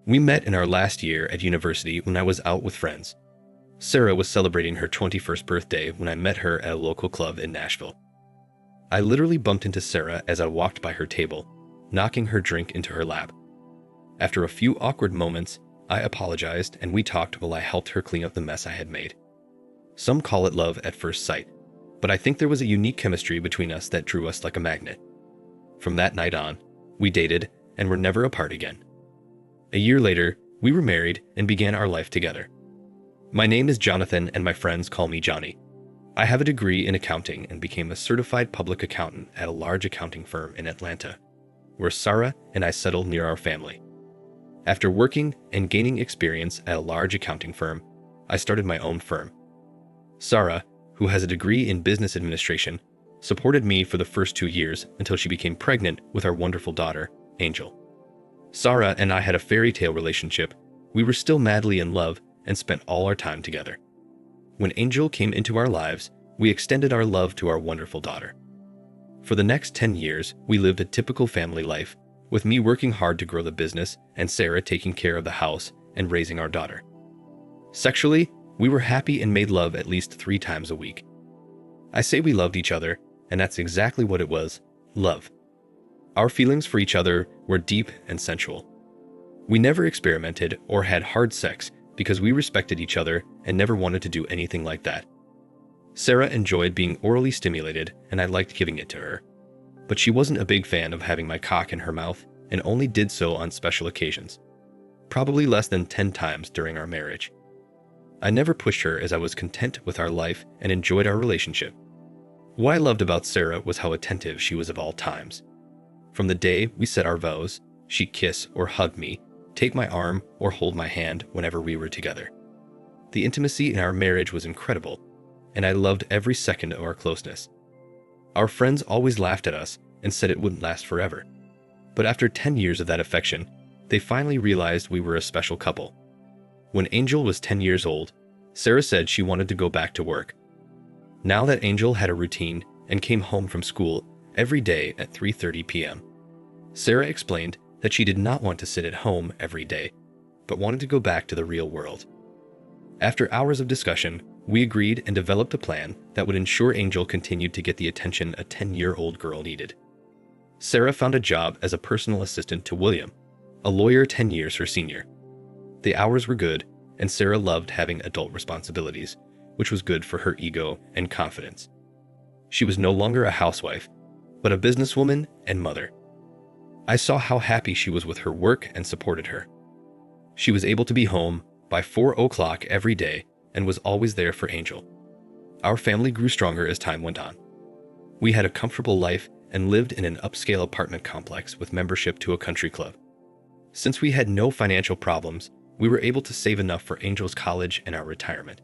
We met in our last year at university when I was out with friends. Sarah was celebrating her 21st birthday when I met her at a local club in Nashville. I literally bumped into Sarah as I walked by her table, knocking her drink into her lap. After a few awkward moments, I apologized and we talked while I helped her clean up the mess I had made. Some call it love at first sight, but I think there was a unique chemistry between us that drew us like a magnet. From that night on, we dated and were never apart again. A year later, we were married and began our life together. My name is Jonathan and my friends call me Johnny. I have a degree in accounting and became a certified public accountant at a large accounting firm in Atlanta, where Sarah and I settled near our family. After working and gaining experience at a large accounting firm, I started my own firm. Sarah, who has a degree in business administration, supported me for the first 2 years until she became pregnant with our wonderful daughter, Angel. Sarah and I had a fairy tale relationship. We were still madly in love and spent all our time together. When Angel came into our lives, we extended our love to our wonderful daughter. For the next 10 years, we lived a typical family life, with me working hard to grow the business and Sarah taking care of the house and raising our daughter. Sexually, we were happy and made love at least 3 times a week. I say we loved each other, and that's exactly what it was, love. Our feelings for each other were deep and sensual. We never experimented or had hard sex because we respected each other and never wanted to do anything like that. Sarah enjoyed being orally stimulated and I liked giving it to her. But she wasn't a big fan of having my cock in her mouth and only did so on special occasions. Probably less than 10 times during our marriage. I never pushed her as I was content with our life and enjoyed our relationship. What I loved about Sarah was how attentive she was of all times. From the day we set our vows, she'd kiss or hug me, take my arm or hold my hand whenever we were together. The intimacy in our marriage was incredible, and I loved every second of our closeness. Our friends always laughed at us and said it wouldn't last forever. But after 10 years of that affection, they finally realized we were a special couple. When Angel was 10 years old, Sarah said she wanted to go back to work. Now that Angel had a routine and came home from school every day at 3:30 p.m., Sarah explained that she did not want to sit at home every day, but wanted to go back to the real world. After hours of discussion, we agreed and developed a plan that would ensure Angel continued to get the attention a 10-year-old girl needed. Sarah found a job as a personal assistant to William, a lawyer 10 years her senior. The hours were good, and Sarah loved having adult responsibilities, which was good for her ego and confidence. She was no longer a housewife, but a businesswoman and mother. I saw how happy she was with her work and supported her. She was able to be home by 4 o'clock every day and was always there for Angel. Our family grew stronger as time went on. We had a comfortable life and lived in an upscale apartment complex with membership to a country club. Since we had no financial problems, we were able to save enough for Angel's college and our retirement.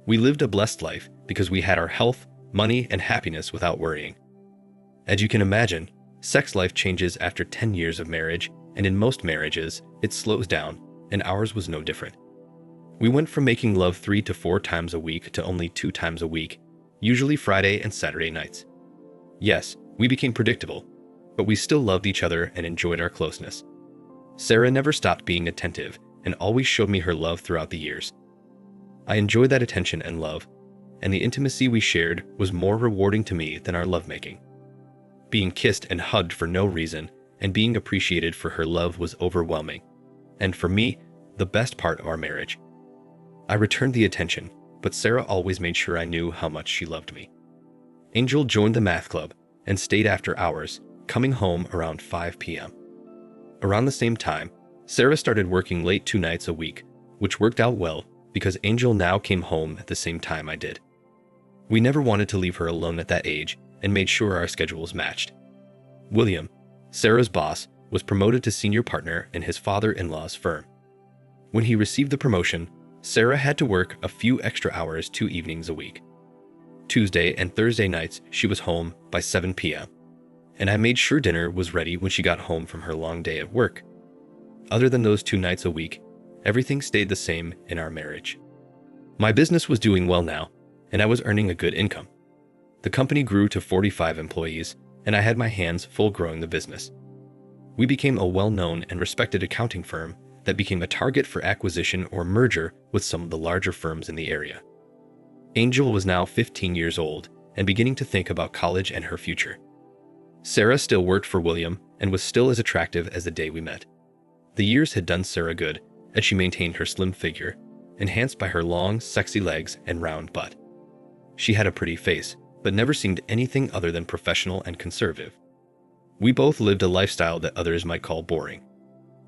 We lived a blessed life because we had our health, money, and happiness without worrying. As you can imagine, sex life changes after 10 years of marriage, and in most marriages, it slows down, and ours was no different. We went from making love 3 to 4 times a week to only 2 times a week, usually Friday and Saturday nights. Yes, we became predictable, but we still loved each other and enjoyed our closeness. Sarah never stopped being attentive and always showed me her love throughout the years. I enjoyed that attention and love, and the intimacy we shared was more rewarding to me than our lovemaking. Being kissed and hugged for no reason and being appreciated for her love was overwhelming, and for me, the best part of our marriage. I returned the attention, but Sarah always made sure I knew how much she loved me. Angel joined the math club and stayed after hours, coming home around 5 p.m. Around the same time, Sarah started working late 2 nights a week, which worked out well because Angel now came home at the same time I did. We never wanted to leave her alone at that age and made sure our schedules matched. William, Sarah's boss, was promoted to senior partner in his father-in-law's firm. When he received the promotion, Sarah had to work a few extra hours 2 evenings a week. Tuesday and Thursday nights she was home by 7 p.m., and I made sure dinner was ready when she got home from her long day at work. Other than those 2 nights a week, everything stayed the same in our marriage. My business was doing well now, and I was earning a good income. The company grew to 45 employees, and I had my hands full growing the business. We became a well-known and respected accounting firm that became a target for acquisition or merger with some of the larger firms in the area. Angel was now 15 years old and beginning to think about college and her future. Sarah still worked for William and was still as attractive as the day we met. The years had done Sarah good, as she maintained her slim figure, enhanced by her long, sexy legs and round butt. She had a pretty face, but never seemed anything other than professional and conservative. We both lived a lifestyle that others might call boring.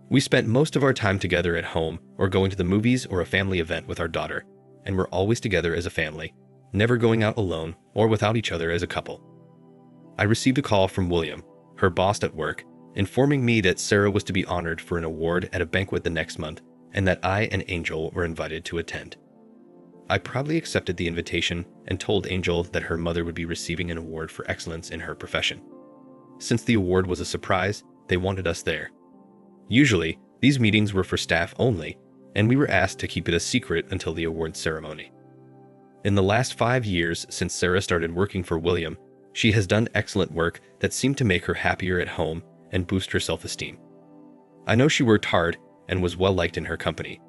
We spent most of our time together at home or going to the movies or a family event with our daughter, and were always together as a family, never going out alone or without each other as a couple. I received a call from William, her boss at work, informing me that Sarah was to be honored for an award at a banquet the next month and that I and Angel were invited to attend. I proudly accepted the invitation and told Angel that her mother would be receiving an award for excellence in her profession. Since the award was a surprise, they wanted us there. Usually, these meetings were for staff only, and we were asked to keep it a secret until the award ceremony. In the last 5 years since Sarah started working for William, she has done excellent work that seemed to make her happier at home and boost her self-esteem. I know she worked hard and was well liked in her company,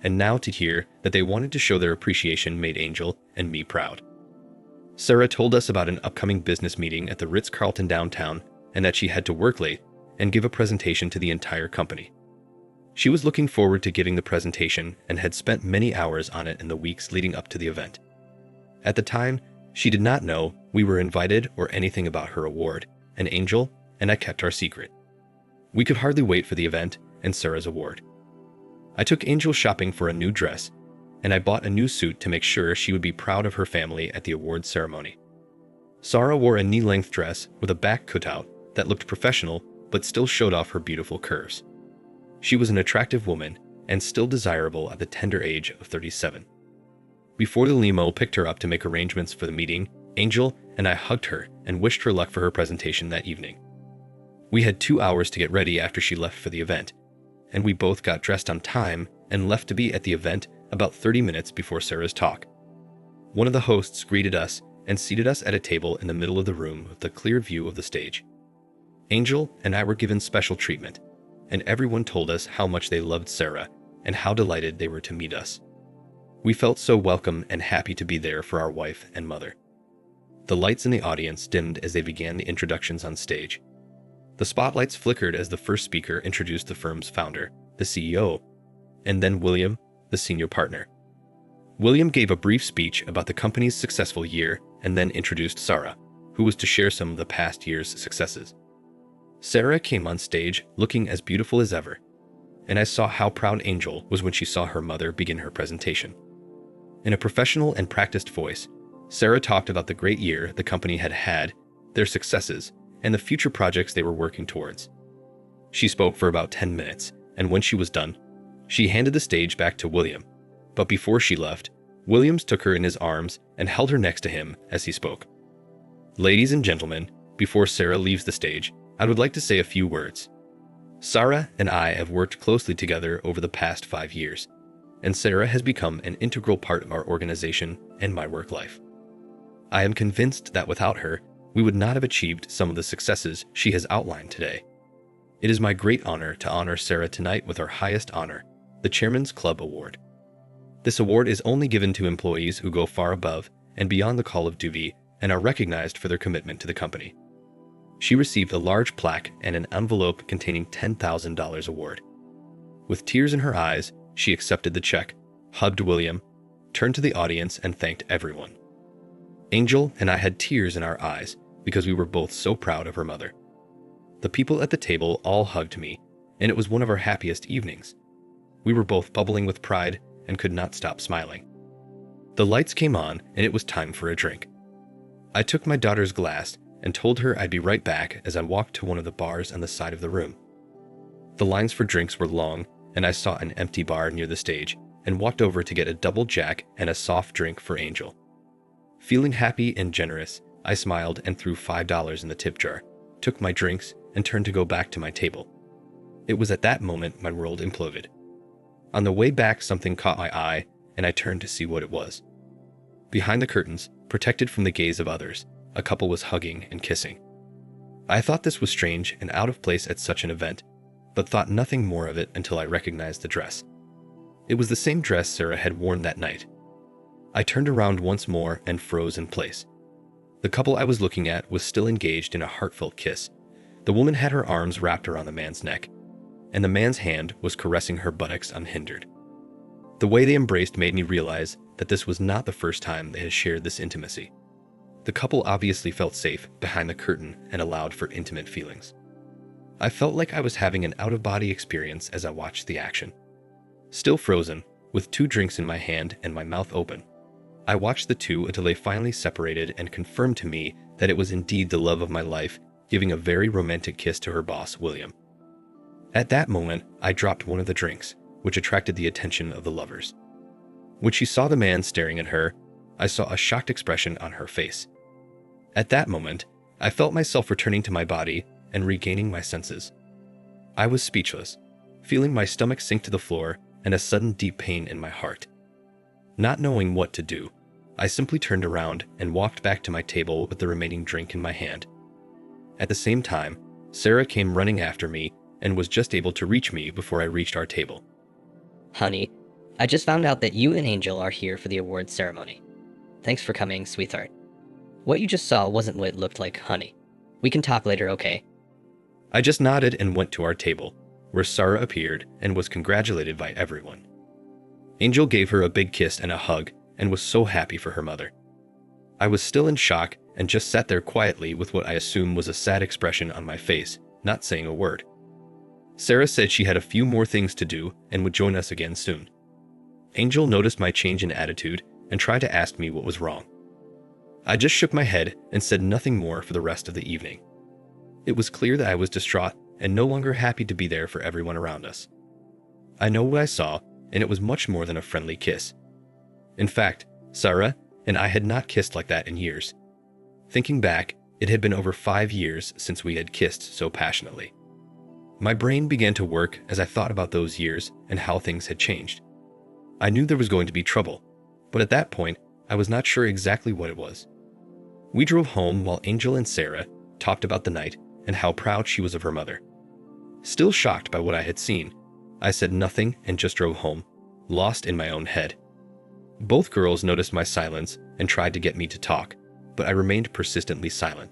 and now to hear that they wanted to show their appreciation made Angel and me proud. Sarah told us about an upcoming business meeting at the Ritz-Carlton downtown and that she had to work late and give a presentation to the entire company. She was looking forward to giving the presentation and had spent many hours on it in the weeks leading up to the event. At the time, she did not know we were invited or anything about her award, and Angel and I kept our secret. We could hardly wait for the event and Sarah's award. I took Angel shopping for a new dress, and I bought a new suit to make sure she would be proud of her family at the award ceremony. Sarah wore a knee-length dress with a back cutout that looked professional but still showed off her beautiful curves. She was an attractive woman and still desirable at the tender age of 37. Before the limo picked her up to make arrangements for the meeting, Angel and I hugged her and wished her luck for her presentation that evening. We had 2 hours to get ready after she left for the event, and we both got dressed on time and left to be at the event about 30 minutes before Sarah's talk. One of the hosts greeted us and seated us at a table in the middle of the room with a clear view of the stage. Angel and I were given special treatment, and everyone told us how much they loved Sarah and how delighted they were to meet us. We felt so welcome and happy to be there for our wife and mother. The lights in the audience dimmed as they began the introductions on stage. The spotlights flickered as the first speaker introduced the firm's founder, the CEO, and then William, the senior partner. William gave a brief speech about the company's successful year and then introduced Sarah, who was to share some of the past year's successes. Sarah came on stage looking as beautiful as ever, and I saw how proud Angel was when she saw her mother begin her presentation. In a professional and practiced voice, Sarah talked about the great year the company had had, their successes, and the future projects they were working towards. She spoke for about 10 minutes, and when she was done, she handed the stage back to William. But before she left, Williams took her in his arms and held her next to him as he spoke. Ladies and gentlemen, before Sarah leaves the stage, I would like to say a few words. Sarah and I have worked closely together over the past 5 years, and Sarah has become an integral part of our organization and my work life. I am convinced that without her, we would not have achieved some of the successes she has outlined today. It is my great honor to honor Sarah tonight with our highest honor, the Chairman's Club Award. This award is only given to employees who go far above and beyond the call of duty and are recognized for their commitment to the company. She received a large plaque and an envelope containing $10,000 award. With tears in her eyes, she accepted the check, hugged William, turned to the audience, and thanked everyone. Angel and I had tears in our eyes because we were both so proud of her mother. The people at the table all hugged me, and it was one of our happiest evenings. We were both bubbling with pride and could not stop smiling. The lights came on, and it was time for a drink. I took my daughter's glass and told her I'd be right back as I walked to one of the bars on the side of the room. The lines for drinks were long, and I saw an empty bar near the stage and walked over to get a double jack and a soft drink for Angel. Feeling happy and generous, I smiled and threw $5 in the tip jar, took my drinks, and turned to go back to my table. It was at that moment my world imploded. On the way back, something caught my eye, and I turned to see what it was. Behind the curtains, protected from the gaze of others, a couple was hugging and kissing. I thought this was strange and out of place at such an event, but thought nothing more of it until I recognized the dress. It was the same dress Sarah had worn that night. I turned around once more and froze in place. The couple I was looking at was still engaged in a heartfelt kiss. The woman had her arms wrapped around the man's neck, and the man's hand was caressing her buttocks unhindered. The way they embraced made me realize that this was not the first time they had shared this intimacy. The couple obviously felt safe behind the curtain and allowed for intimate feelings. I felt like I was having an out-of-body experience as I watched the action. Still frozen, with 2 drinks in my hand and my mouth open, I watched the two until they finally separated and confirmed to me that it was indeed the love of my life, giving a very romantic kiss to her boss, William. At that moment, I dropped one of the drinks, which attracted the attention of the lovers. When she saw the man staring at her, I saw a shocked expression on her face. At that moment, I felt myself returning to my body and regaining my senses. I was speechless, feeling my stomach sink to the floor and a sudden deep pain in my heart. Not knowing what to do, I simply turned around and walked back to my table with the remaining drink in my hand. At the same time, Sarah came running after me and was just able to reach me before I reached our table. Honey, I just found out that you and Angel are here for the awards ceremony. Thanks for coming, sweetheart. What you just saw wasn't what it looked like, honey. We can talk later, okay? I just nodded and went to our table, where Sarah appeared and was congratulated by everyone. Angel gave her a big kiss and a hug and was so happy for her mother. I was still in shock and just sat there quietly with what I assumed was a sad expression on my face, not saying a word. Sarah said she had a few more things to do and would join us again soon. Angel noticed my change in attitude and tried to ask me what was wrong. I just shook my head and said nothing more for the rest of the evening. It was clear that I was distraught and no longer happy to be there for everyone around us. I know what I saw, and it was much more than a friendly kiss. In fact, Sarah and I had not kissed like that in years. Thinking back, it had been over 5 years since we had kissed so passionately. My brain began to work as I thought about those years and how things had changed. I knew there was going to be trouble, but at that point, I was not sure exactly what it was. We drove home while Angel and Sarah talked about the night and how proud she was of her mother. Still shocked by what I had seen, I said nothing and just drove home, lost in my own head. Both girls noticed my silence and tried to get me to talk, but I remained persistently silent.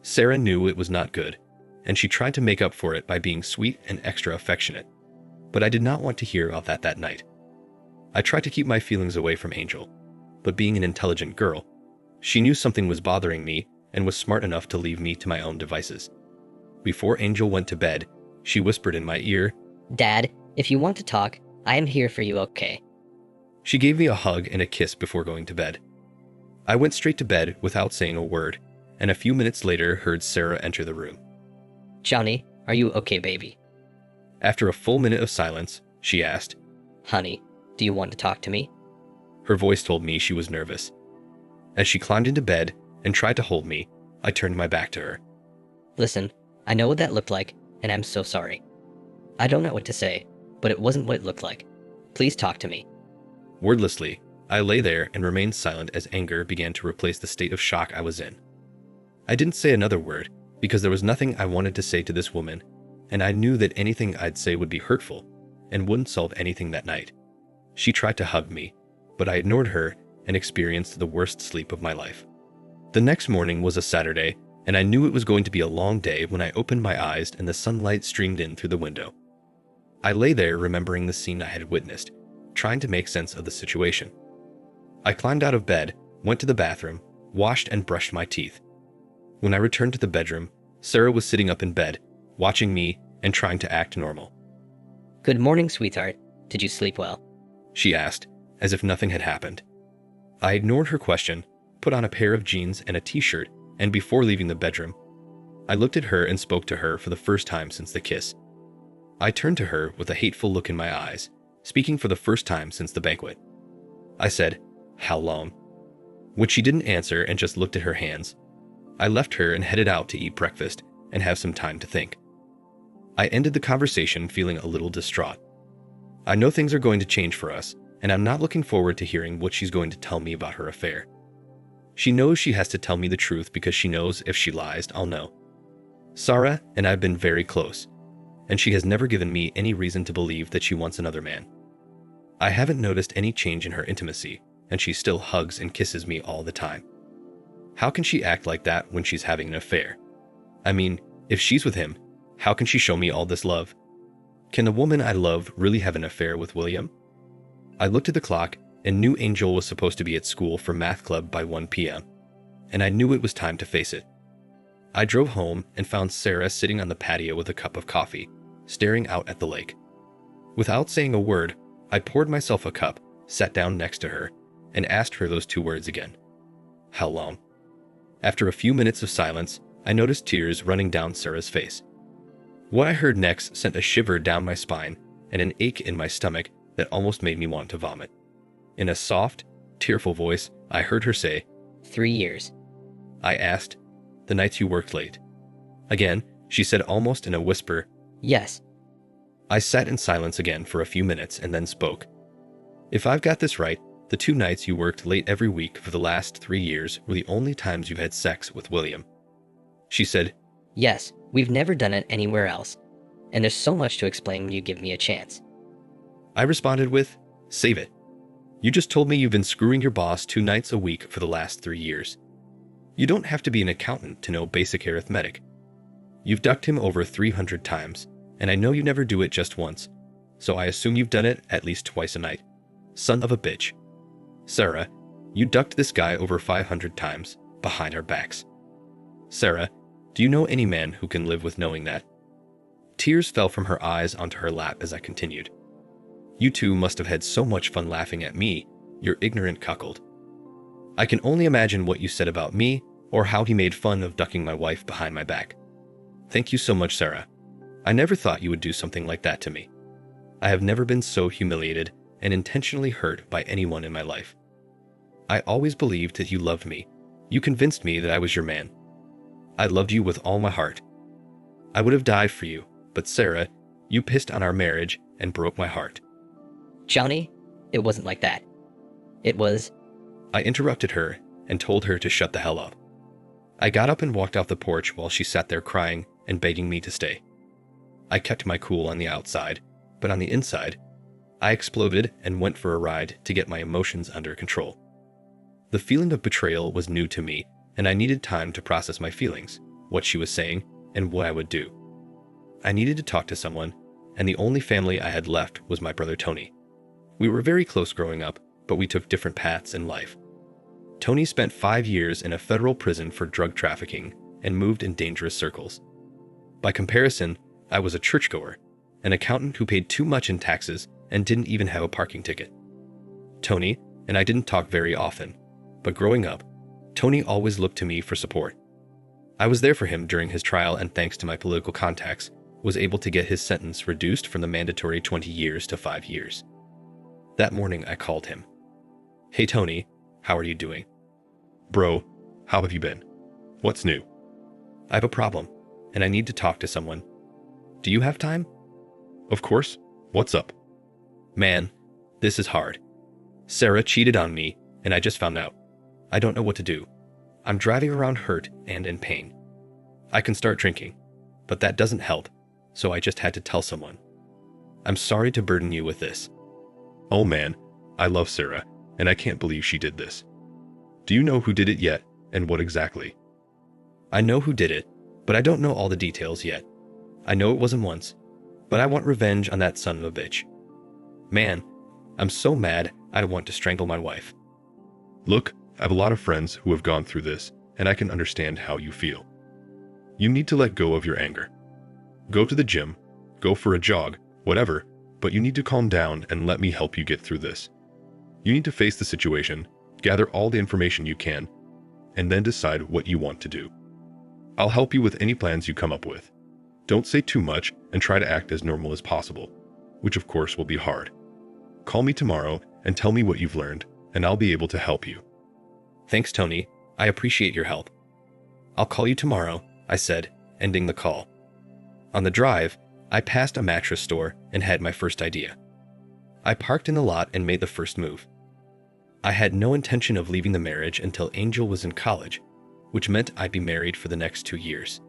Sarah knew it was not good, and she tried to make up for it by being sweet and extra affectionate, but I did not want to hear about that night. I tried to keep my feelings away from Angel, but being an intelligent girl, she knew something was bothering me and was smart enough to leave me to my own devices. Before Angel went to bed, she whispered in my ear, Dad, if you want to talk, I am here for you, okay? She gave me a hug and a kiss before going to bed. I went straight to bed without saying a word, and a few minutes later heard Sarah enter the room. Johnny, are you okay, baby? After a full minute of silence, she asked, Honey, do you want to talk to me? Her voice told me she was nervous. As she climbed into bed and tried to hold me, I turned my back to her. Listen, I know what that looked like, and I'm so sorry. I don't know what to say, but it wasn't what it looked like. Please talk to me. Wordlessly, I lay there and remained silent as anger began to replace the state of shock I was in. I didn't say another word because there was nothing I wanted to say to this woman, and I knew that anything I'd say would be hurtful and wouldn't solve anything that night. She tried to hug me, but I ignored her and experienced the worst sleep of my life. The next morning was a Saturday, and I knew it was going to be a long day when I opened my eyes and the sunlight streamed in through the window. I lay there remembering the scene I had witnessed, trying to make sense of the situation. I climbed out of bed, went to the bathroom, washed and brushed my teeth. When I returned to the bedroom, Sarah was sitting up in bed, watching me and trying to act normal. Good morning, sweetheart. Did you sleep well? She asked, as if nothing had happened. I ignored her question, put on a pair of jeans and a t-shirt, and before leaving the bedroom, I looked at her and spoke to her for the first time since the kiss. I turned to her with a hateful look in my eyes, speaking for the first time since the banquet. I said, "How long?" When she didn't answer and just looked at her hands, I left her and headed out to eat breakfast and have some time to think. I ended the conversation feeling a little distraught. I know things are going to change for us, and I'm not looking forward to hearing what she's going to tell me about her affair. She knows she has to tell me the truth because she knows if she lies, I'll know. Sarah and I have been very close, and she has never given me any reason to believe that she wants another man. I haven't noticed any change in her intimacy, and she still hugs and kisses me all the time. How can she act like that when she's having an affair? I mean, if she's with him, how can she show me all this love? Can the woman I love really have an affair with William? I looked at the clock and knew Angel was supposed to be at school for math club by 1 p.m., and I knew it was time to face it. I drove home and found Sarah sitting on the patio with a cup of coffee, staring out at the lake. Without saying a word, I poured myself a cup, sat down next to her, and asked her those 2 words again. How long? After a few minutes of silence, I noticed tears running down Sarah's face. What I heard next sent a shiver down my spine and an ache in my stomach that almost made me want to vomit. In a soft, tearful voice, I heard her say, 3 years. I asked, the nights you worked late. Again, she said almost in a whisper, Yes. I sat in silence again for a few minutes and then spoke. If I've got this right, the 2 nights you worked late every week for the last 3 years were the only times you've had sex with William. She said, Yes, we've never done it anywhere else. And there's so much to explain when you give me a chance. I responded with, save it. You just told me you've been screwing your boss 2 nights a week for the last 3 years. You don't have to be an accountant to know basic arithmetic. You've ducked him over 300 times, and I know you never do it just once, so I assume you've done it at least twice a night. Son of a bitch. Sarah, you ducked this guy over 500 times, behind our backs. Sarah, do you know any man who can live with knowing that? Tears fell from her eyes onto her lap as I continued. You 2 must have had so much fun laughing at me, your ignorant cuckold. I can only imagine what you said about me, or how he made fun of ducking my wife behind my back. Thank you so much, Sarah. I never thought you would do something like that to me. I have never been so humiliated and intentionally hurt by anyone in my life. I always believed that you loved me. You convinced me that I was your man. I loved you with all my heart. I would have died for you, but Sarah, you pissed on our marriage and broke my heart. Johnny, it wasn't like that. It was... I interrupted her and told her to shut the hell up. I got up and walked off the porch while she sat there crying and begging me to stay. I kept my cool on the outside, but on the inside, I exploded and went for a ride to get my emotions under control. The feeling of betrayal was new to me, and I needed time to process my feelings, what she was saying, and what I would do. I needed to talk to someone, and the only family I had left was my brother Tony. We were very close growing up, but we took different paths in life. Tony spent 5 years in a federal prison for drug trafficking and moved in dangerous circles. By comparison, I was a churchgoer, an accountant who paid too much in taxes and didn't even have a parking ticket. Tony and I didn't talk very often, but growing up, Tony always looked to me for support. I was there for him during his trial, and thanks to my political contacts, was able to get his sentence reduced from the mandatory 20 years to 5 years. That morning I called him. Hey Tony, how are you doing? Bro, how have you been? What's new? I have a problem, and I need to talk to someone. Do you have time? Of course. What's up? Man, this is hard. Sarah cheated on me, and I just found out. I don't know what to do. I'm driving around hurt and in pain. I can start drinking, but that doesn't help, so I just had to tell someone. I'm sorry to burden you with this. Oh man, I love Sarah, and I can't believe she did this. Do you know who did it yet, and what exactly? I know who did it, but I don't know all the details yet. I know it wasn't once, but I want revenge on that son of a bitch. Man, I'm so mad I want to strangle my wife. Look, I have a lot of friends who have gone through this, and I can understand how you feel. You need to let go of your anger. Go to the gym, go for a jog, whatever, but you need to calm down and let me help you get through this. You need to face the situation, gather all the information you can, and then decide what you want to do. I'll help you with any plans you come up with. Don't say too much and try to act as normal as possible, which of course will be hard. Call me tomorrow and tell me what you've learned, and I'll be able to help you. Thanks, Tony. I appreciate your help. I'll call you tomorrow, I said, ending the call. On the drive, I passed a mattress store and had my first idea. I parked in the lot and made the first move. I had no intention of leaving the marriage until Angel was in college, which meant I'd be married for the next 2 years.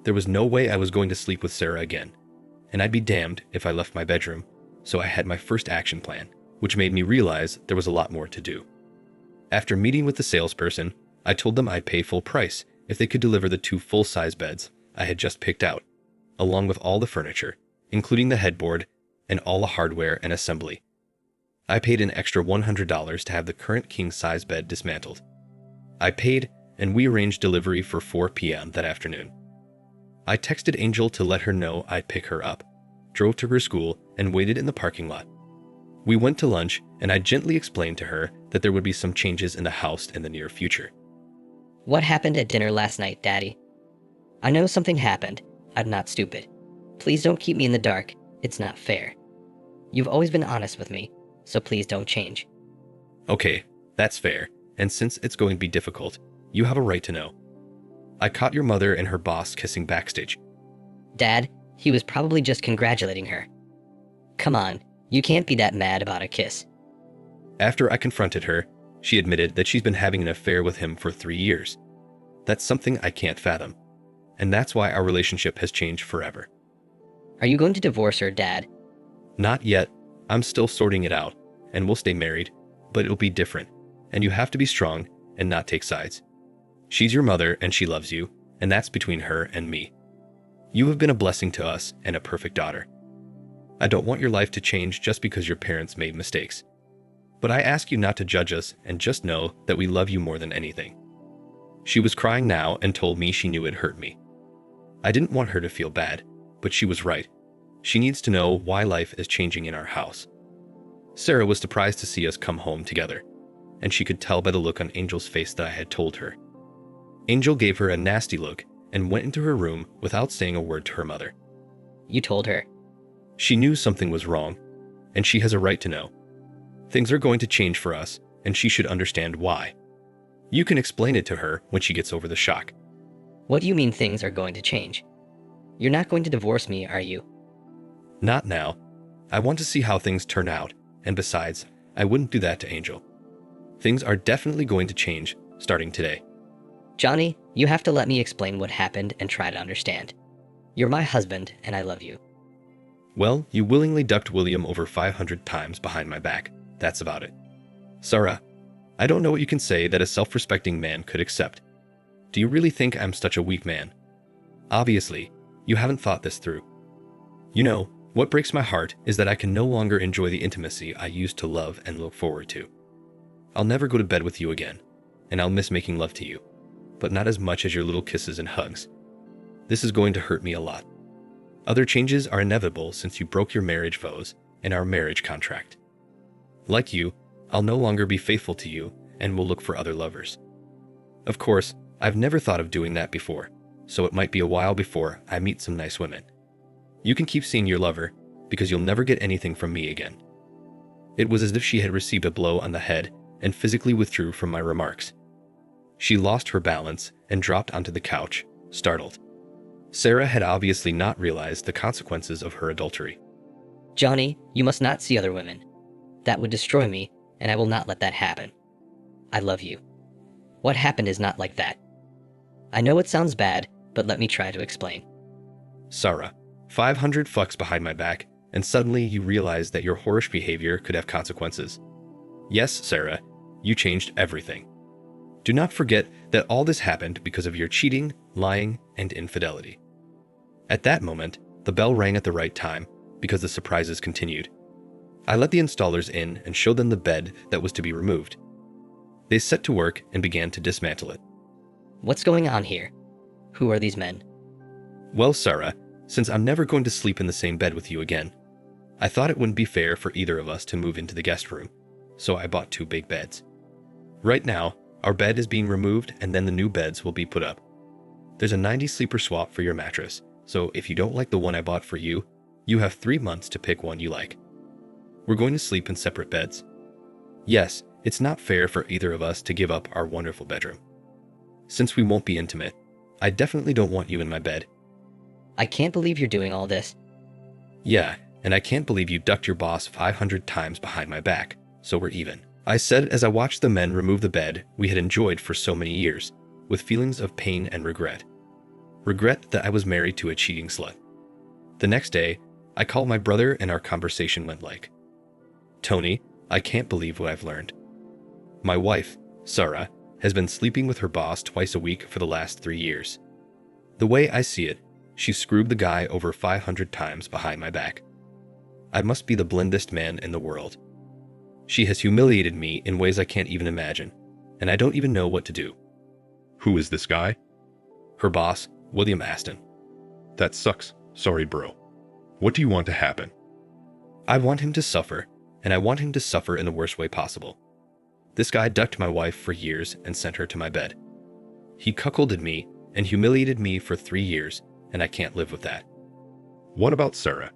There was no way I was going to sleep with Sarah again, and I'd be damned if I left my bedroom, so I had my first action plan, which made me realize there was a lot more to do. After meeting with the salesperson, I told them I'd pay full price if they could deliver the 2 full-size beds I had just picked out, along with all the furniture, including the headboard and all the hardware and assembly. I paid an extra $100 to have the current king-size bed dismantled. I paid, and we arranged delivery for 4 p.m. that afternoon. I texted Angel to let her know I'd pick her up, drove to her school, and waited in the parking lot. We went to lunch, and I gently explained to her that there would be some changes in the house in the near future. What happened at dinner last night, Daddy? I know something happened. I'm not stupid. Please don't keep me in the dark. It's not fair. You've always been honest with me, so please don't change. Okay, that's fair, and since it's going to be difficult, you have a right to know. I caught your mother and her boss kissing backstage. Dad, he was probably just congratulating her. Come on, you can't be that mad about a kiss. After I confronted her, she admitted that she's been having an affair with him for 3 years. That's something I can't fathom, and that's why our relationship has changed forever. Are you going to divorce her, Dad? Not yet. I'm still sorting it out, and we'll stay married, but it'll be different, and you have to be strong and not take sides. She's your mother and she loves you, and that's between her and me. You have been a blessing to us and a perfect daughter. I don't want your life to change just because your parents made mistakes. But I ask you not to judge us and just know that we love you more than anything. She was crying now and told me she knew it hurt me. I didn't want her to feel bad, but she was right. She needs to know why life is changing in our house. Sarah was surprised to see us come home together, and she could tell by the look on Angel's face that I had told her. Angel gave her a nasty look and went into her room without saying a word to her mother. You told her. She knew something was wrong, and she has a right to know. Things are going to change for us, and she should understand why. You can explain it to her when she gets over the shock. What do you mean things are going to change? You're not going to divorce me, are you? Not now. I want to see how things turn out, and besides, I wouldn't do that to Angel. Things are definitely going to change starting today. Johnny, you have to let me explain what happened and try to understand. You're my husband, and I love you. Well, you willingly ducked William over 500 times behind my back. That's about it. Sarah, I don't know what you can say that a self-respecting man could accept. Do you really think I'm such a weak man? Obviously, you haven't thought this through. You know, what breaks my heart is that I can no longer enjoy the intimacy I used to love and look forward to. I'll never go to bed with you again, and I'll miss making love to you, but not as much as your little kisses and hugs. This is going to hurt me a lot. Other changes are inevitable since you broke your marriage vows and our marriage contract. Like you, I'll no longer be faithful to you and will look for other lovers. Of course, I've never thought of doing that before, so it might be a while before I meet some nice women. You can keep seeing your lover, because you'll never get anything from me again. It was as if she had received a blow on the head and physically withdrew from my remarks. She lost her balance and dropped onto the couch, startled. Sarah had obviously not realized the consequences of her adultery. Johnny, you must not see other women. That would destroy me, and I will not let that happen. I love you. What happened is not like that. I know it sounds bad, but let me try to explain. Sarah, 500 fucks behind my back, and suddenly you realize that your whorish behavior could have consequences. Yes, Sarah, you changed everything. Do not forget that all this happened because of your cheating, lying, and infidelity. At that moment, the bell rang at the right time because the surprises continued. I let the installers in and showed them the bed that was to be removed. They set to work and began to dismantle it. What's going on here? Who are these men? Well, Sarah, since I'm never going to sleep in the same bed with you again, I thought it wouldn't be fair for either of us to move into the guest room, so I bought 2 big beds. Right now, our bed is being removed and then the new beds will be put up. There's a 90 sleeper swap for your mattress, so if you don't like the one I bought for you, you have 3 months to pick one you like. We're going to sleep in separate beds. Yes, it's not fair for either of us to give up our wonderful bedroom. Since we won't be intimate, I definitely don't want you in my bed. I can't believe you're doing all this. Yeah, and I can't believe you ducked your boss 500 times behind my back, so we're even. I said as I watched the men remove the bed we had enjoyed for so many years, with feelings of pain and regret. Regret that I was married to a cheating slut. The next day, I called my brother and our conversation went like, "Tony, I can't believe what I've learned. My wife, Sarah, has been sleeping with her boss twice a week for the last 3 years. The way I see it, she screwed the guy over 500 times behind my back. I must be the blindest man in the world. She has humiliated me in ways I can't even imagine, and I don't even know what to do." Who is this guy? Her boss, William Aston. That sucks. Sorry, bro. What do you want to happen? I want him to suffer, and I want him to suffer in the worst way possible. This guy ducked my wife for years and sent her to my bed. He cuckolded me and humiliated me for 3 years, and I can't live with that. What about Sarah?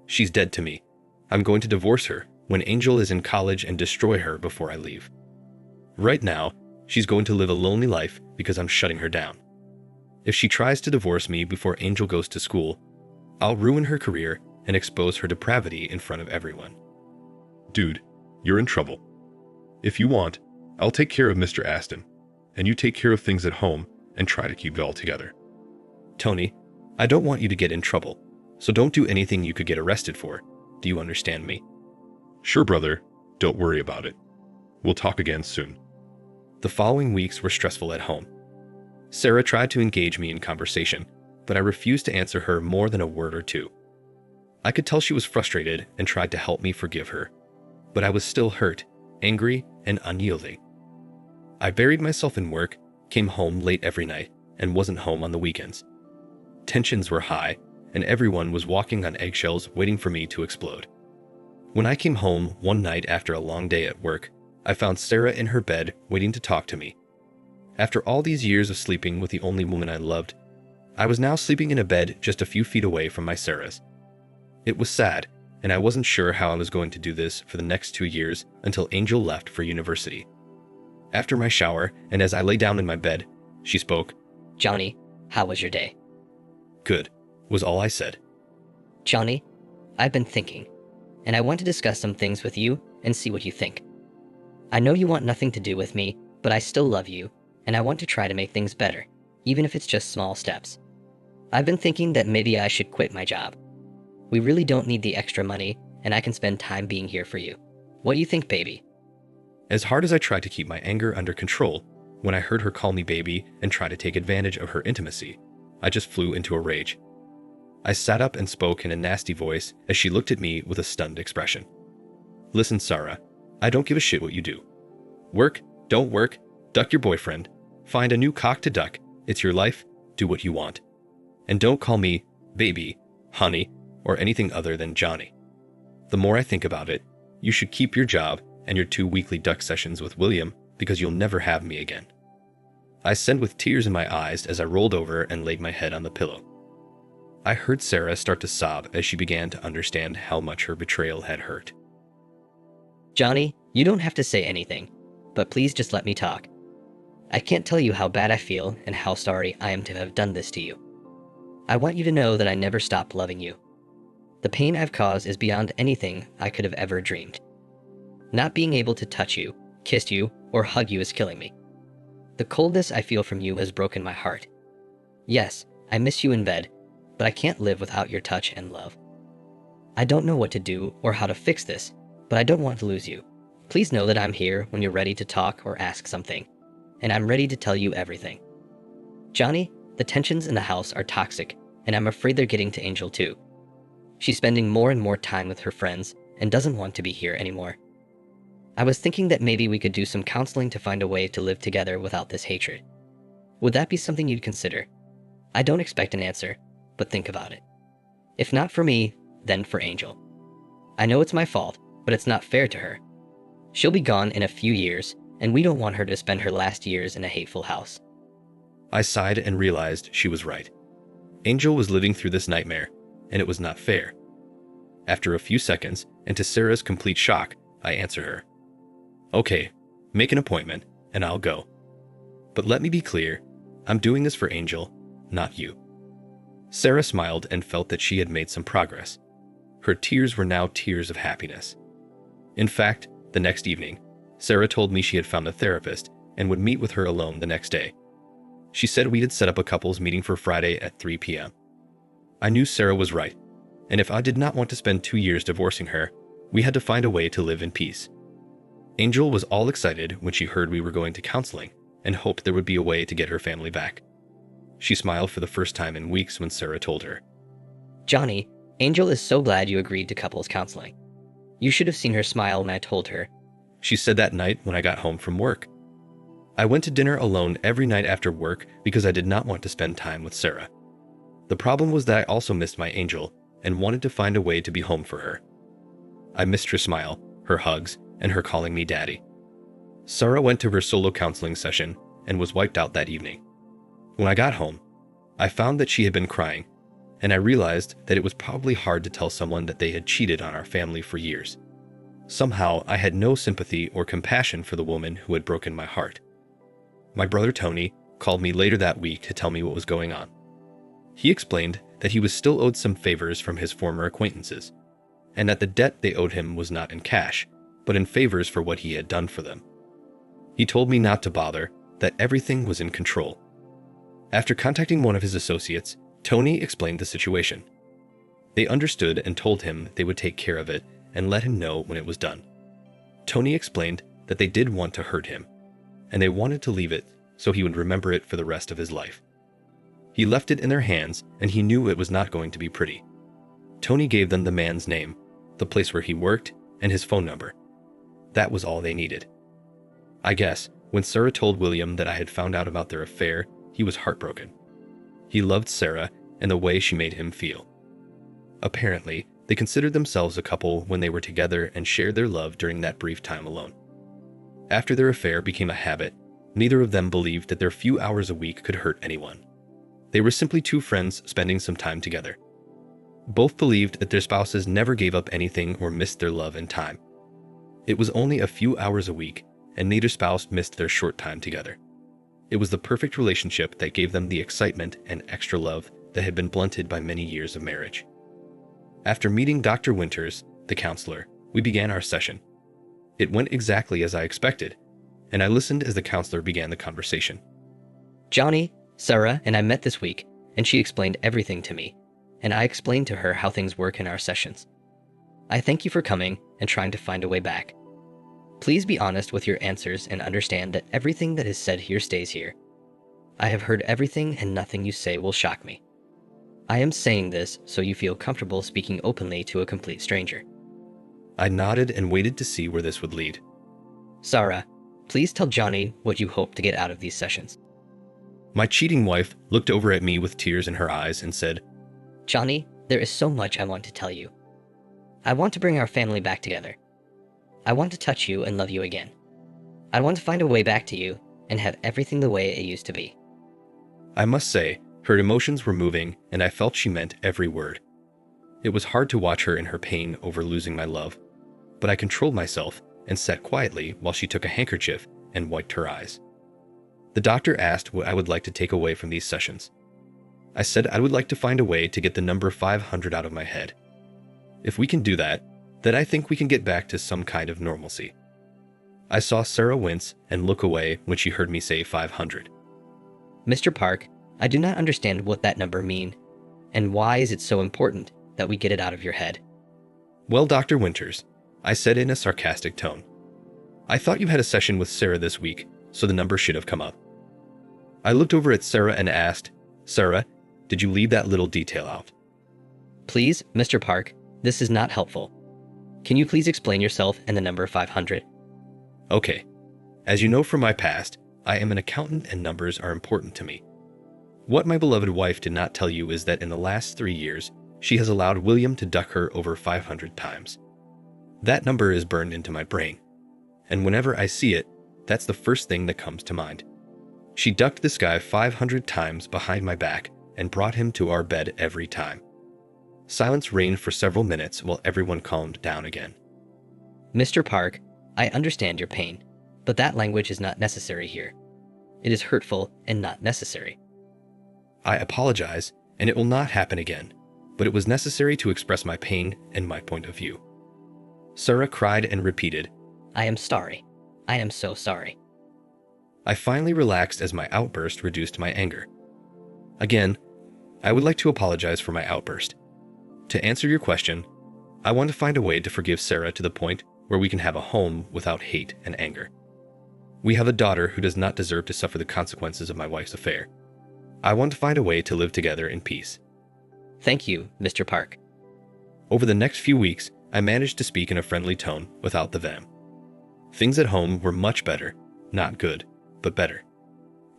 She's dead to me. I'm going to divorce her when Angel is in college and destroy her before I leave. Right now, she's going to live a lonely life because I'm shutting her down. If she tries to divorce me before Angel goes to school, I'll ruin her career and expose her depravity in front of everyone. Dude, you're in trouble. If you want, I'll take care of Mr. Aston, and you take care of things at home and try to keep it all together. Tony, I don't want you to get in trouble, so don't do anything you could get arrested for. Do you understand me? Sure, brother. Don't worry about it. We'll talk again soon. The following weeks were stressful at home. Sarah tried to engage me in conversation, but I refused to answer her more than a word or two. I could tell she was frustrated and tried to help me forgive her, but I was still hurt, angry, and unyielding. I buried myself in work, came home late every night, and wasn't home on the weekends. Tensions were high, and everyone was walking on eggshells waiting for me to explode. When I came home one night after a long day at work, I found Sarah in her bed waiting to talk to me. After all these years of sleeping with the only woman I loved, I was now sleeping in a bed just a few feet away from my Sarah's. It was sad, and I wasn't sure how I was going to do this for the next 2 years until Angel left for university. After my shower, and as I lay down in my bed, she spoke. "Johnny, how was your day?" "Good," was all I said. "Johnny, I've been thinking, and I want to discuss some things with you and see what you think. I know you want nothing to do with me, but I still love you, and I want to try to make things better, even if it's just small steps. I've been thinking that maybe I should quit my job. We really don't need the extra money, and I can spend time being here for you. What do you think, baby?" As hard as I tried to keep my anger under control, when I heard her call me baby and try to take advantage of her intimacy, I just flew into a rage. I sat up and spoke in a nasty voice as she looked at me with a stunned expression. "Listen, Sarah, I don't give a shit what you do. Work, don't work, duck your boyfriend, find a new cock to duck, it's your life, do what you want. And don't call me baby, honey, or anything other than Johnny. The more I think about it, you should keep your job and your 2 weekly duck sessions with William because you'll never have me again." I said with tears in my eyes as I rolled over and laid my head on the pillow. I heard Sarah start to sob as she began to understand how much her betrayal had hurt. "Johnny, you don't have to say anything, but please just let me talk. I can't tell you how bad I feel and how sorry I am to have done this to you. I want you to know that I never stopped loving you. The pain I've caused is beyond anything I could have ever dreamed. Not being able to touch you, kiss you, or hug you is killing me. The coldness I feel from you has broken my heart. Yes, I miss you in bed, but I can't live without your touch and love. I don't know what to do or how to fix this, but I don't want to lose you. Please know that I'm here when you're ready to talk or ask something, and I'm ready to tell you everything. Johnny, the tensions in the house are toxic, and I'm afraid they're getting to Angel too. She's spending more and more time with her friends and doesn't want to be here anymore. I was thinking that maybe we could do some counseling to find a way to live together without this hatred. Would that be something you'd consider? I don't expect an answer, but think about it. If not for me, then for Angel. I know it's my fault, but it's not fair to her. She'll be gone in a few years, and we don't want her to spend her last years in a hateful house." I sighed and realized she was right. Angel was living through this nightmare, and it was not fair. After a few seconds, and to Sarah's complete shock, I answered her. "Okay, make an appointment, and I'll go. But let me be clear, I'm doing this for Angel, not you." Sarah smiled and felt that she had made some progress. Her tears were now tears of happiness. In fact, the next evening, Sarah told me she had found a therapist and would meet with her alone the next day. She said we had set up a couples meeting for Friday at 3 p.m. I knew Sarah was right, and if I did not want to spend 2 years divorcing her, we had to find a way to live in peace. Angel was all excited when she heard we were going to counseling and hoped there would be a way to get her family back. She smiled for the first time in weeks when Sarah told her. Johnny, Angel is so glad you agreed to couples counseling. You should have seen her smile when I told her. She said that night when I got home from work. I went to dinner alone every night after work because I did not want to spend time with Sarah. The problem was that I also missed my Angel and wanted to find a way to be home for her. I missed her smile, her hugs, and her calling me daddy. Sarah went to her solo counseling session and was wiped out that evening. When I got home, I found that she had been crying, and I realized that it was probably hard to tell someone that they had cheated on our family for years. Somehow, I had no sympathy or compassion for the woman who had broken my heart. My brother Tony called me later that week to tell me what was going on. He explained that he was still owed some favors from his former acquaintances, and that the debt they owed him was not in cash, but in favors for what he had done for them. He told me not to bother, that everything was in control. After contacting one of his associates, Tony explained the situation. They understood and told him they would take care of it and let him know when it was done. Tony explained that they did want to hurt him, and they wanted to leave it so he would remember it for the rest of his life. He left it in their hands, and he knew it was not going to be pretty. Tony gave them the man's name, the place where he worked, and his phone number. That was all they needed. I guess, when Sarah told William that I had found out about their affair, he was heartbroken. He loved Sarah and the way she made him feel. Apparently, they considered themselves a couple when they were together and shared their love during that brief time alone. After their affair became a habit, neither of them believed that their few hours a week could hurt anyone. They were simply two friends spending some time together. Both believed that their spouses never gave up anything or missed their love and time. It was only a few hours a week, and neither spouse missed their short time together. It was the perfect relationship that gave them the excitement and extra love that had been blunted by many years of marriage. After meeting Dr. Winters, the counselor, we began our session. It went exactly as I expected, and I listened as the counselor began the conversation. Johnny, Sarah, and I met this week, and she explained everything to me, and I explained to her how things work in our sessions. I thank you for coming and trying to find a way back. Please be honest with your answers and understand that everything that is said here stays here. I have heard everything and nothing you say will shock me. I am saying this so you feel comfortable speaking openly to a complete stranger. I nodded and waited to see where this would lead. Sarah, please tell Johnny what you hope to get out of these sessions. My cheating wife looked over at me with tears in her eyes and said, Johnny, there is so much I want to tell you. I want to bring our family back together. I want to touch you and love you again. I want to find a way back to you and have everything the way it used to be. I must say, her emotions were moving, and I felt she meant every word. It was hard to watch her in her pain over losing my love, but I controlled myself and sat quietly while she took a handkerchief and wiped her eyes. The doctor asked what I would like to take away from these sessions. I said I would like to find a way to get the number 500 out of my head. If we can do that, then I think we can get back to some kind of normalcy. I saw Sarah wince and look away when she heard me say 500. Mr. Park, I do not understand what that number mean, and why is it so important that we get it out of your head? Well, Dr. Winters, I said in a sarcastic tone, I thought you had a session with Sarah this week, so the number should have come up. I looked over at Sarah and asked, Sarah, did you leave that little detail out? Please, Mr. Park, this is not helpful. Can you please explain yourself and the number 500? Okay. As you know from my past, I am an accountant and numbers are important to me. What my beloved wife did not tell you is that in the last 3 years, she has allowed William to duck her over 500 times. That number is burned into my brain, and whenever I see it, that's the first thing that comes to mind. She ducked this guy 500 times behind my back and brought him to our bed every time. Silence reigned for several minutes while everyone calmed down again. Mr. Park, I understand your pain, but that language is not necessary here. It is hurtful and not necessary. I apologize, and it will not happen again, but it was necessary to express my pain and my point of view. Sarah cried and repeated, I am sorry. I am so sorry. I finally relaxed as my outburst reduced my anger. Again, I would like to apologize for my outburst. To answer your question, I want to find a way to forgive Sarah to the point where we can have a home without hate and anger. We have a daughter who does not deserve to suffer the consequences of my wife's affair. I want to find a way to live together in peace. Thank you, Mr. Park. Over the next few weeks, I managed to speak in a friendly tone without the venom. Things at home were much better. Not good, but better.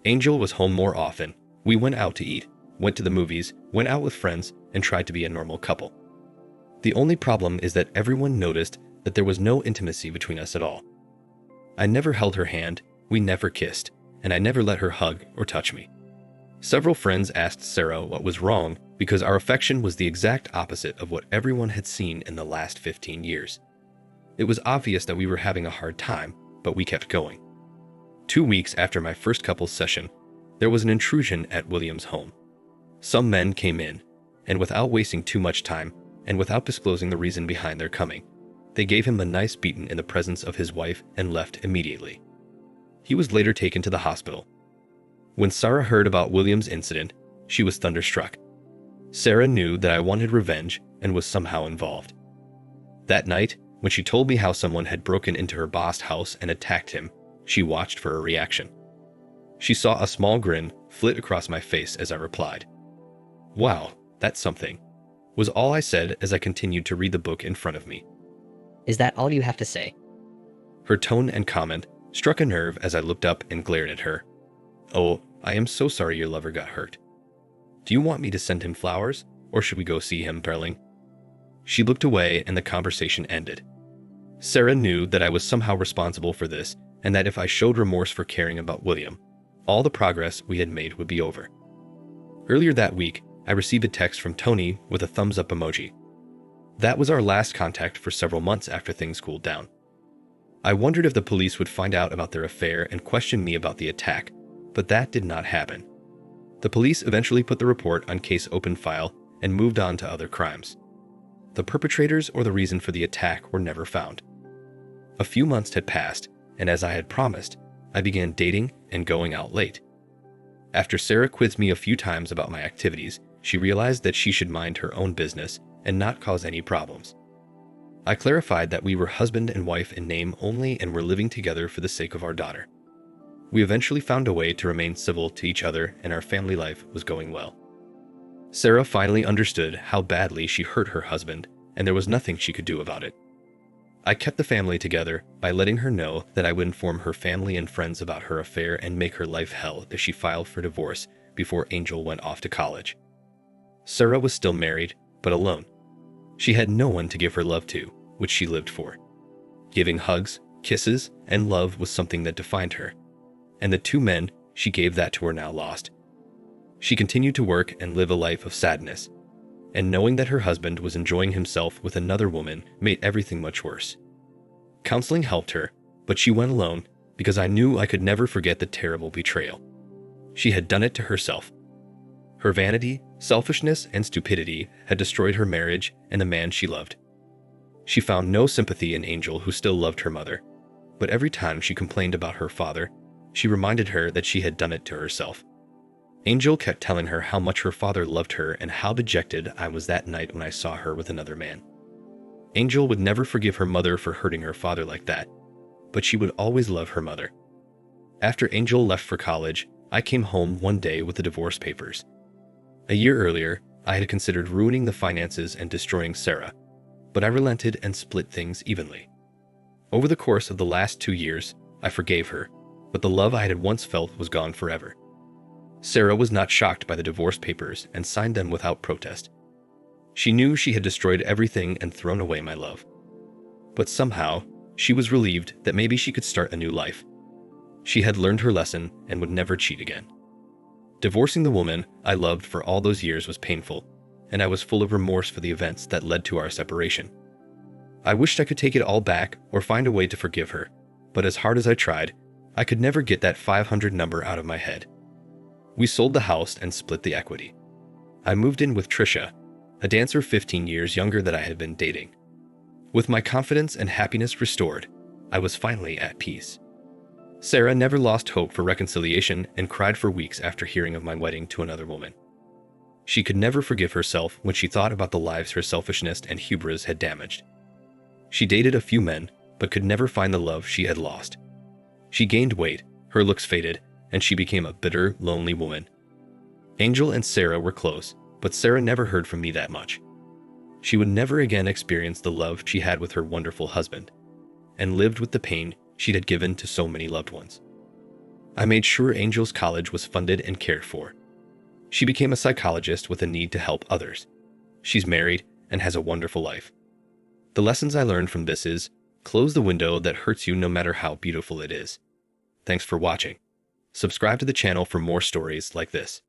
Angel was home more often. We went out to eat, went to the movies, went out with friends, and tried to be a normal couple. The only problem is that everyone noticed that there was no intimacy between us at all. I never held her hand, we never kissed, and I never let her hug or touch me. Several friends asked Sarah what was wrong because our affection was the exact opposite of what everyone had seen in the last 15 years. It was obvious that we were having a hard time, but we kept going. 2 weeks after my first couples session, there was an intrusion at William's home. Some men came in, and without wasting too much time, and without disclosing the reason behind their coming, they gave him a nice beating in the presence of his wife and left immediately. He was later taken to the hospital. When Sarah heard about William's incident, she was thunderstruck. Sarah knew that I wanted revenge and was somehow involved. That night, when she told me how someone had broken into her boss' house and attacked him, she watched for a reaction. She saw a small grin flit across my face as I replied. "Wow, that's something," was all I said as I continued to read the book in front of me. Is that all you have to say? Her tone and comment struck a nerve as I looked up and glared at her. "Oh, I am so sorry your lover got hurt. Do you want me to send him flowers, or should we go see him, darling?" She looked away and the conversation ended. Sarah knew that I was somehow responsible for this and that if I showed remorse for caring about William, all the progress we had made would be over. Earlier that week, I received a text from Tony with a thumbs up emoji. That was our last contact for several months after things cooled down. I wondered if the police would find out about their affair and question me about the attack, but that did not happen. The police eventually put the report on case open file and moved on to other crimes. The perpetrators or the reason for the attack were never found. A few months had passed, and as I had promised, I began dating and going out late. After Sarah quizzed me a few times about my activities, she realized that she should mind her own business and not cause any problems. I clarified that we were husband and wife in name only and were living together for the sake of our daughter. We eventually found a way to remain civil to each other and our family life was going well. Sarah finally understood how badly she hurt her husband, and there was nothing she could do about it. I kept the family together by letting her know that I would inform her family and friends about her affair and make her life hell if she filed for divorce before Angel went off to college. Sarah was still married, but alone. She had no one to give her love to, which she lived for. Giving hugs, kisses, and love was something that defined her. And the 2 men she gave that to were now lost. She continued to work and live a life of sadness, and knowing that her husband was enjoying himself with another woman made everything much worse. Counseling helped her, but she went alone because I knew I could never forget the terrible betrayal. She had done it to herself. Her vanity, selfishness, and stupidity had destroyed her marriage and the man she loved. She found no sympathy in Angel, who still loved her mother, but every time she complained about her father, she reminded her that she had done it to herself. Angel kept telling her how much her father loved her and how dejected I was that night when I saw her with another man. Angel would never forgive her mother for hurting her father like that, but she would always love her mother. After Angel left for college, I came home one day with the divorce papers. A year earlier, I had considered ruining the finances and destroying Sarah, but I relented and split things evenly. Over the course of the last 2 years, I forgave her, but the love I had once felt was gone forever. Sarah was not shocked by the divorce papers and signed them without protest. She knew she had destroyed everything and thrown away my love. But somehow, she was relieved that maybe she could start a new life. She had learned her lesson and would never cheat again. Divorcing the woman I loved for all those years was painful, and I was full of remorse for the events that led to our separation. I wished I could take it all back or find a way to forgive her, but as hard as I tried, I could never get that 500 number out of my head. We sold the house and split the equity. I moved in with Trisha, a dancer 15 years younger that I had been dating. With my confidence and happiness restored, I was finally at peace. Sarah never lost hope for reconciliation and cried for weeks after hearing of my wedding to another woman. She could never forgive herself when she thought about the lives her selfishness and hubris had damaged. She dated a few men, but could never find the love she had lost. She gained weight, her looks faded, and she became a bitter, lonely woman. Angel and Sarah were close, but Sarah never heard from me that much. She would never again experience the love she had with her wonderful husband, and lived with the pain she'd had given to so many loved ones. I made sure Angel's college was funded and cared for. She became a psychologist with a need to help others. She's married and has a wonderful life. The lessons I learned from this is, close the window that hurts you no matter how beautiful it is. Thanks for watching. Subscribe to the channel for more stories like this.